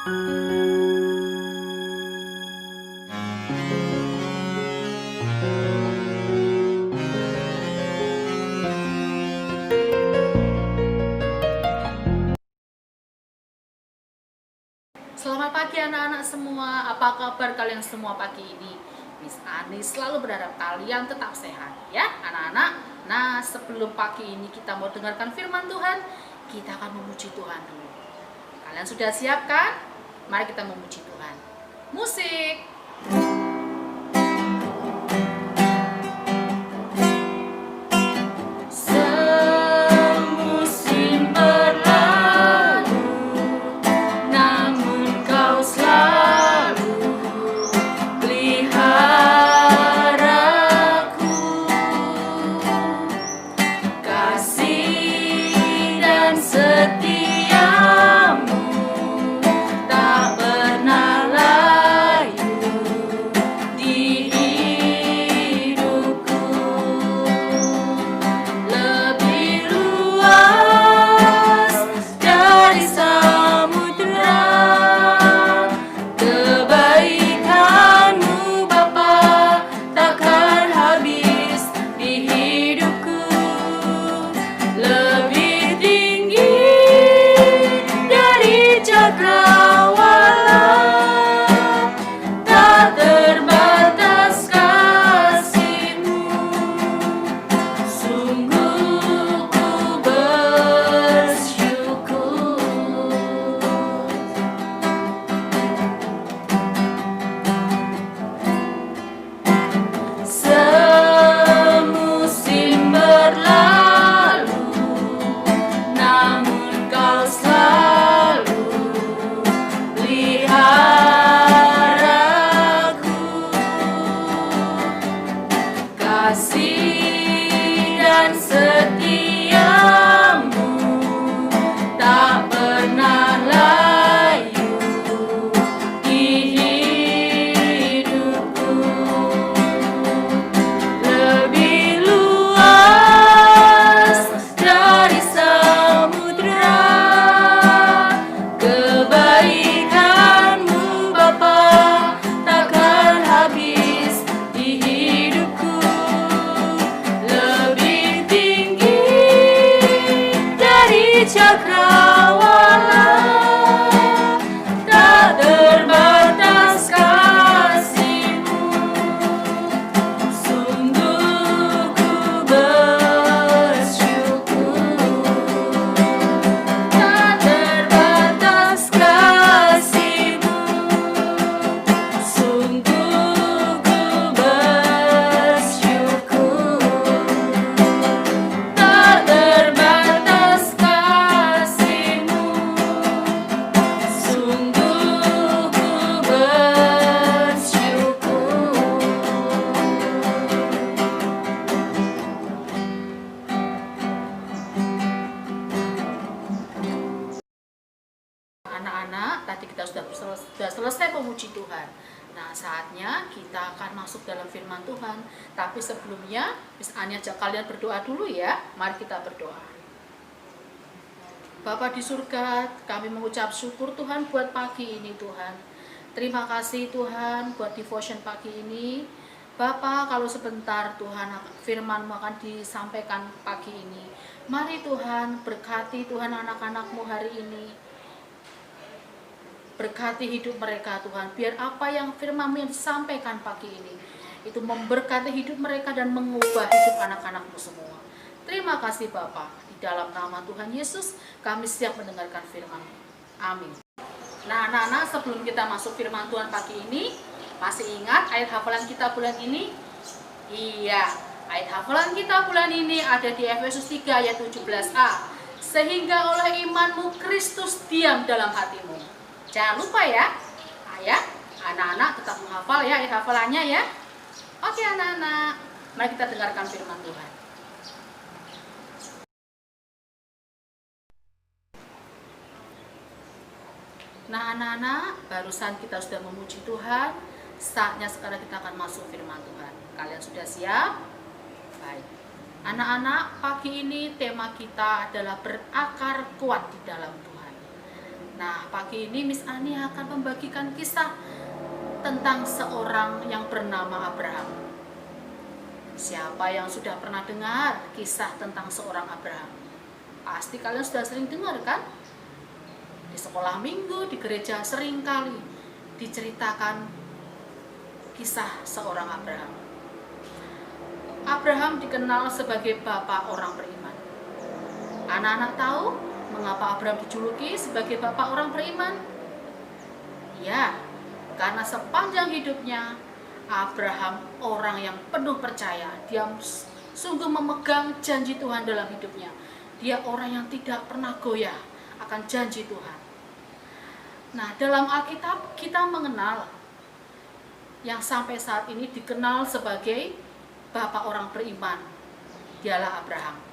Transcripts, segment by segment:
Selamat pagi anak-anak semua, apa kabar kalian semua pagi ini? Miss Ani selalu berharap kalian tetap sehat ya anak-anak. Nah, sebelum pagi ini kita mau dengarkan firman Tuhan, kita akan memuji Tuhan dulu. Kalian sudah siap kan? Mari kita memuji Tuhan. Musik. Anak-anak, tadi kita sudah selesai memuji Tuhan. Nah, saatnya kita akan masuk dalam firman Tuhan. Tapi sebelumnya, Miss Ani ajak kalian berdoa dulu ya. Mari kita berdoa. Bapa di surga, kami mengucap syukur Tuhan buat pagi ini Tuhan. Terima kasih Tuhan buat devotion pagi ini. Bapa, kalau sebentar Tuhan firman-Mu akan disampaikan pagi ini. Mari Tuhan berkati Tuhan anak-anak-Mu hari ini. Berkati hidup mereka Tuhan, biar apa yang firman-Mu yang disampaikan pagi ini itu memberkati hidup mereka dan mengubah hidup anak-anak-Mu semua. Terima kasih Bapa, di dalam nama Tuhan Yesus kami siap mendengarkan firman-Mu. Amin. Nah anak-anak, sebelum kita masuk firman Tuhan pagi ini, masih ingat ayat hafalan kita bulan ini? Iya, ayat hafalan kita bulan ini ada di Efesus 3 ayat 17a. Sehingga oleh imanmu Kristus diam dalam hatimu. Jangan lupa ya, ayat anak-anak tetap menghafal ya ayat hafalannya ya. Oke anak-anak, mari kita dengarkan firman Tuhan. Nah anak-anak, barusan kita sudah memuji Tuhan. Saatnya sekarang kita akan masuk firman Tuhan. Kalian sudah siap? Baik. Anak-anak, pagi ini tema kita adalah berakar kuat di dalam Tuhan. Nah, pagi ini Miss Ani akan membagikan kisah tentang seorang yang bernama Abraham. Siapa yang sudah pernah dengar kisah tentang seorang Abraham? Pasti kalian sudah sering dengar kan? Di sekolah minggu, di gereja sering kali diceritakan kisah seorang Abraham. Abraham dikenal sebagai bapak orang beriman. Anak-anak tahu mengapa Abraham dijuluki sebagai bapak orang beriman? Ya, karena sepanjang hidupnya Abraham orang yang penuh percaya. Dia sungguh memegang janji Tuhan dalam hidupnya. Dia orang yang tidak pernah goyah akan janji Tuhan. Nah, dalam Alkitab kita mengenal yang sampai saat ini dikenal sebagai bapak orang beriman. Dialah Abraham.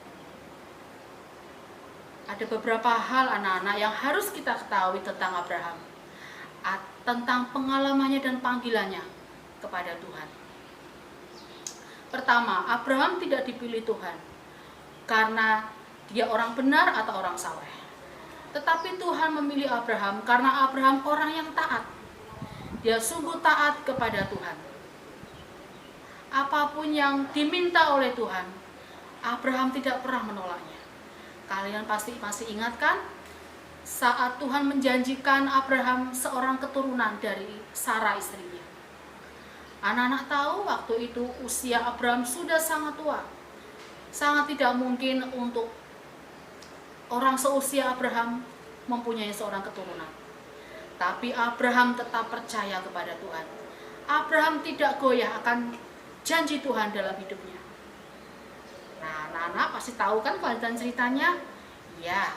Ada beberapa hal anak-anak yang harus kita ketahui tentang Abraham, tentang pengalamannya dan panggilannya kepada Tuhan. Pertama, Abraham tidak dipilih Tuhan karena dia orang benar atau orang saleh. Tetapi Tuhan memilih Abraham karena Abraham orang yang taat. Dia sungguh taat kepada Tuhan. Apapun yang diminta oleh Tuhan, Abraham tidak pernah menolaknya. Kalian pasti masih ingat kan? Saat Tuhan menjanjikan Abraham seorang keturunan dari Sarah istrinya. Anak-anak tahu waktu itu usia Abraham sudah sangat tua. Sangat tidak mungkin untuk orang seusia Abraham mempunyai seorang keturunan. Tapi Abraham tetap percaya kepada Tuhan. Abraham tidak goyah akan janji Tuhan dalam hidupnya. Nah, anak-anak pasti tahu kan kelanjutan ceritanya? Ya,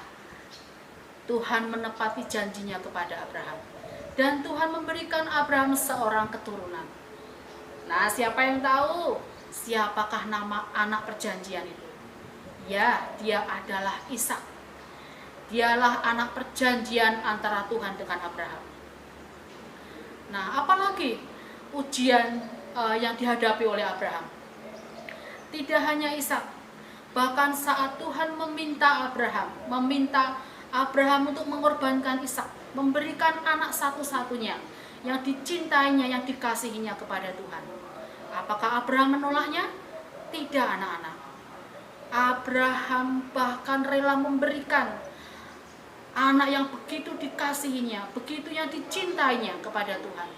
Tuhan menepati janjinya kepada Abraham. Dan Tuhan memberikan Abraham seorang keturunan. Nah, siapa yang tahu siapakah nama anak perjanjian itu? Ya, dia adalah Ishak. Dialah anak perjanjian antara Tuhan dengan Abraham. Nah, apalagi ujian yang dihadapi oleh Abraham? Tidak hanya Ishak. Bahkan saat Tuhan meminta Abraham untuk mengorbankan Ishak, memberikan anak satu-satunya yang dicintainya, yang dikasihinya kepada Tuhan. Apakah Abraham menolaknya? Tidak, anak-anak. Abraham bahkan rela memberikan anak yang begitu dikasihinya, begitu yang dicintainya kepada Tuhan.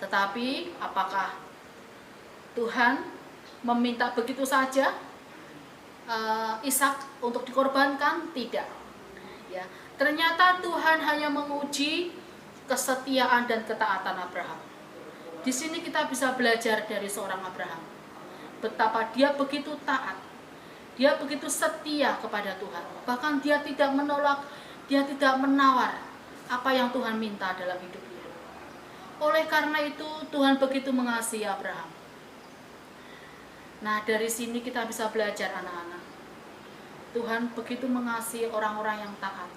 Tetapi apakah Tuhan meminta begitu saja Ishak untuk dikorbankan? Tidak. Ya, ternyata Tuhan hanya menguji kesetiaan dan ketaatan Abraham. Di sini kita bisa belajar dari seorang Abraham, betapa dia begitu taat, dia begitu setia kepada Tuhan. Bahkan dia tidak menolak, dia tidak menawar apa yang Tuhan minta dalam hidupnya. Oleh karena itu Tuhan begitu mengasihi Abraham. Nah, dari sini kita bisa belajar anak-anak. Tuhan begitu mengasihi orang-orang yang taat,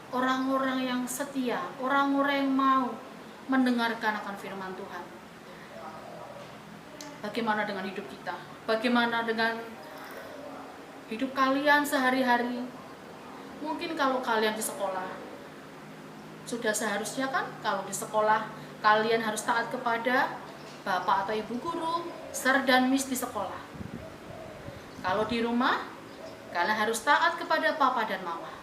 orang-orang yang setia, orang-orang yang mau mendengarkan akan firman Tuhan. Bagaimana dengan hidup kita? Bagaimana dengan hidup kalian sehari-hari? Mungkin kalau kalian di sekolah, sudah seharusnya kan kalau di sekolah kalian harus taat kepada bapak atau ibu guru, sir dan miss di sekolah. Kalau di rumah, kalian harus taat kepada papa dan mama.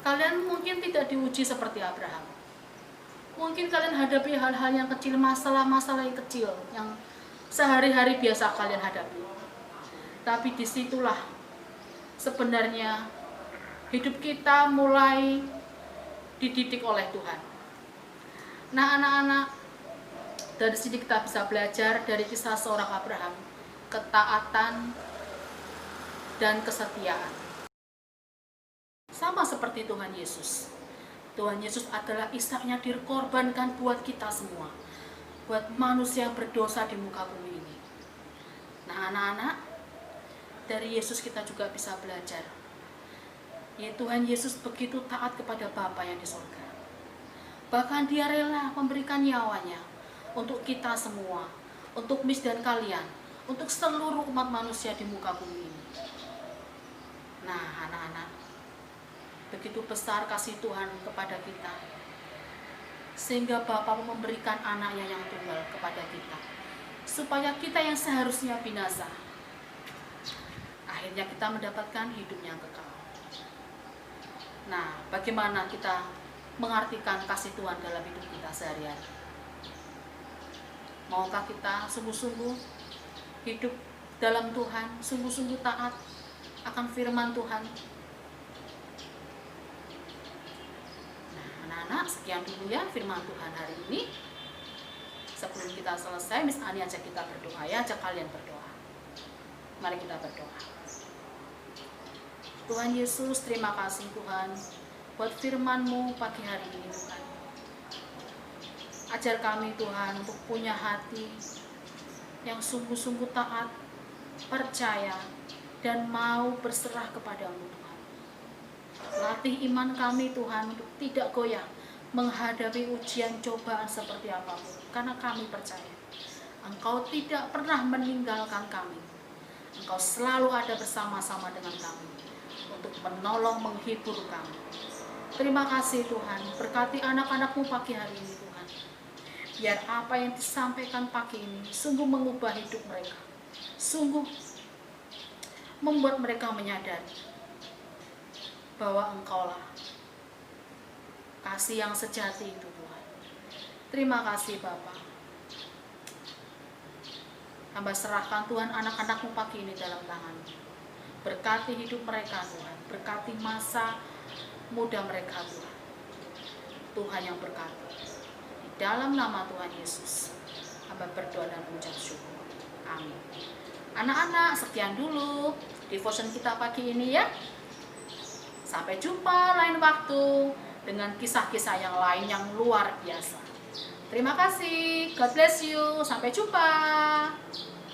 Kalian mungkin tidak diuji seperti Abraham. Mungkin kalian hadapi hal-hal yang kecil, masalah-masalah yang kecil, yang sehari-hari biasa kalian hadapi. Tapi disitulah sebenarnya hidup kita mulai dididik oleh Tuhan. Nah, anak-anak, dari sini kita bisa belajar dari kisah seorang Abraham, ketaatan dan kesetiaan. Sama seperti Tuhan Yesus. Tuhan Yesus adalah Ishaknya dikorbankan buat kita semua, buat manusia berdosa di muka bumi ini. Nah, anak-anak, dari Yesus kita juga bisa belajar. Ya, Tuhan Yesus begitu taat kepada Bapa yang di surga. Bahkan dia rela memberikan nyawanya untuk kita semua, untuk Miss dan kalian, untuk seluruh umat manusia di muka bumi ini. Nah, anak-anak, Begitu besar kasih Tuhan kepada kita, sehingga Bapa memberikan anaknya yang tunggal kepada kita, supaya kita yang seharusnya binasa, akhirnya kita mendapatkan hidup yang kekal. Nah, bagaimana kita mengartikan kasih Tuhan dalam hidup kita sehari-hari? Maukah kita sungguh-sungguh hidup dalam Tuhan, sungguh-sungguh taat akan firman Tuhan? Anak-anak, sekian dulu ya firman Tuhan hari ini. Sebelum kita selesai, Miss Ani ajak kita berdoa ya, ajak kalian berdoa. Mari kita berdoa. Tuhan Yesus, terima kasih Tuhan buat firman-Mu pagi hari ini Tuhan. Ajar kami Tuhan untuk punya hati yang sungguh-sungguh taat, percaya, dan mau berserah kepada-Mu Tuhan. Latih iman kami Tuhan untuk tidak goyah menghadapi ujian cobaan seperti apapun, karena kami percaya Engkau tidak pernah meninggalkan kami. Engkau selalu ada bersama-sama dengan kami untuk menolong, menghibur kami. Terima kasih Tuhan, berkati anak-anak-Mu pagi hari ini Tuhan. Biar apa yang disampaikan pagi ini sungguh mengubah hidup mereka, sungguh membuat mereka menyadari bahwa Engkaulah kasih yang sejati itu Tuhan. Terima kasih Bapa. Hamba serahkan Tuhan anak-anak-Mu pagi ini dalam tangan-Mu. Berkati hidup mereka Tuhan, berkati masa muda mereka Tuhan. Tuhan yang berkati. Di dalam nama Tuhan Yesus, hamba berdoa dan mengucap syukur. Amin. Anak-anak, sekian dulu devotion kita pagi ini ya. Sampai jumpa lain waktu dengan kisah-kisah yang lain yang luar biasa. Terima kasih. God bless you. Sampai jumpa.